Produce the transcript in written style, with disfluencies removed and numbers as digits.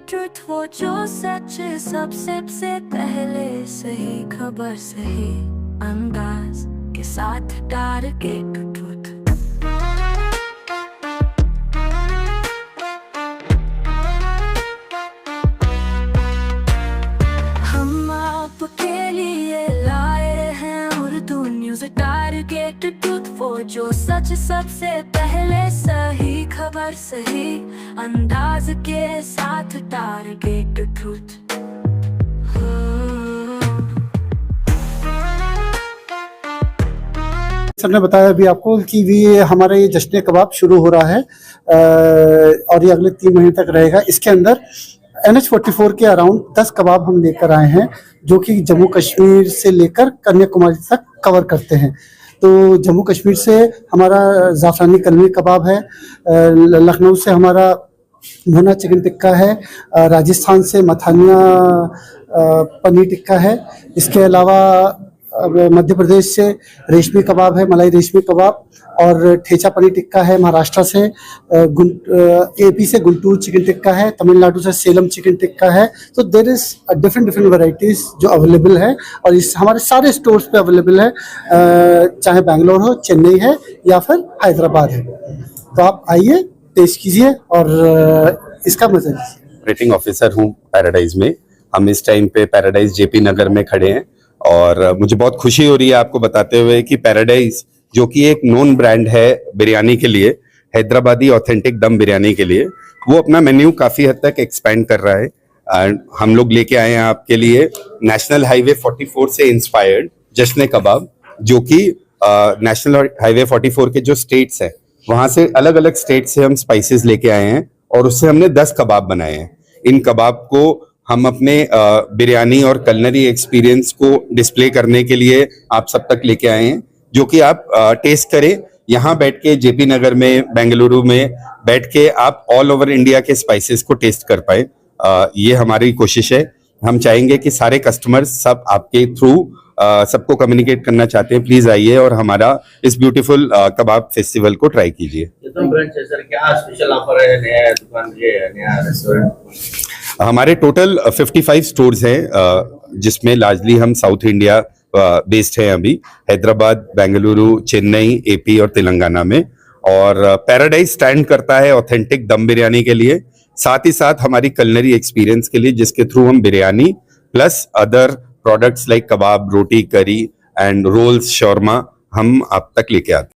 Truth वो जो सच सबसे पहले, सही खबर सही अंदाज के साथ टारगेट ट्रुथ। हम आपके लिए लाए हैं उर्दू न्यूज़ टारगेट ट्रुथ, वो जो सच सबसे पहले, सही खबर सही अंदाज के साथ टारगेट ट्रुथ। सर ने बताया अभी आपको कि भी हमारा ये जश्न कबाब शुरू हो रहा है और ये अगले 3 महीने तक रहेगा। इसके अंदर NH44 के अराउंड 10 कबाब हम लेकर आए हैं जो कि जम्मू कश्मीर से लेकर कन्याकुमारी तक कवर करते हैं। तो जम्मू कश्मीर से हमारा ज़ाफ़रानी कलमी कबाब है, लखनऊ से हमारा भुना चिकन टिक्का है, राजस्थान से मथानिया पनीर टिक्का है, इसके अलावा मध्य प्रदेश से रेशमी कबाब है, मलाई रेशमी कबाब, और ठेचा पनीर टिक्का है। महाराष्ट्र से AP से गुंटूर चिकन टिक्का है, तमिलनाडु से सेलम चिकन टिक्का है। तो देयर इज डिफरेंट वैरायटीज जो अवेलेबल है और इस हमारे सारे स्टोर्स पे अवेलेबल है, चाहे बैंगलोर हो, चेन्नई है या फिर हैदराबाद है। तो आप आइए, टेस्ट कीजिए और इसका मजा लीजिए। ऑपरेटिंग ऑफिसर हूँ पैराडाइज में। हम इस टाइम पे पैराडाइज JP नगर में खड़े हैं और मुझे बहुत खुशी हो रही है आपको बताते हुए कि पैराडाइज जो कि एक नोन ब्रांड है बिरयानी के लिए, हैदराबादी ऑथेंटिक दम बिरयानी के लिए, वो अपना मेन्यू काफी हद तक एक्सपेंड कर रहा है। एंड हम लोग लेके आए हैं आपके लिए नेशनल हाईवे 44 से इंस्पायर्ड जश्न कबाब, जो कि नेशनल हाईवे 44 के जो स्टेट्स हैं वहां से अलग अलग स्टेट से हम स्पाइसेस लेके आए हैं और उससे हमने 10 कबाब बनाए हैं। इन कबाब को हम अपने बिरयानी और कलनरी एक्सपीरियंस को डिस्प्ले करने के लिए आप सब तक लेके आए हैं, जो कि आप टेस्ट करें यहाँ बैठ के, JP नगर में, बेंगलुरु में बैठ के आप ऑल ओवर इंडिया के स्पाइसेस को टेस्ट कर पाए। ये हमारी कोशिश है। हम चाहेंगे कि सारे कस्टमर्स सब आपके थ्रू सबको कम्युनिकेट करना चाहते हैं। प्लीज आइए और हमारा इस ब्यूटीफुल कबाब फेस्टिवल को ट्राई कीजिए। हमारे टोटल 55 स्टोर्स हैं जिसमें लार्जली हम साउथ इंडिया बेस्ड हैं अभी, हैदराबाद, बेंगलुरु, चेन्नई, AP और तेलंगाना में। और पैराडाइज स्टैंड करता है ऑथेंटिक दम बिरयानी के लिए, साथ ही साथ हमारी कलनरी एक्सपीरियंस के लिए, जिसके थ्रू हम biryani plus other products like kebab, roti, curry and roles, shawarma हम आप तक लेके आते हैं।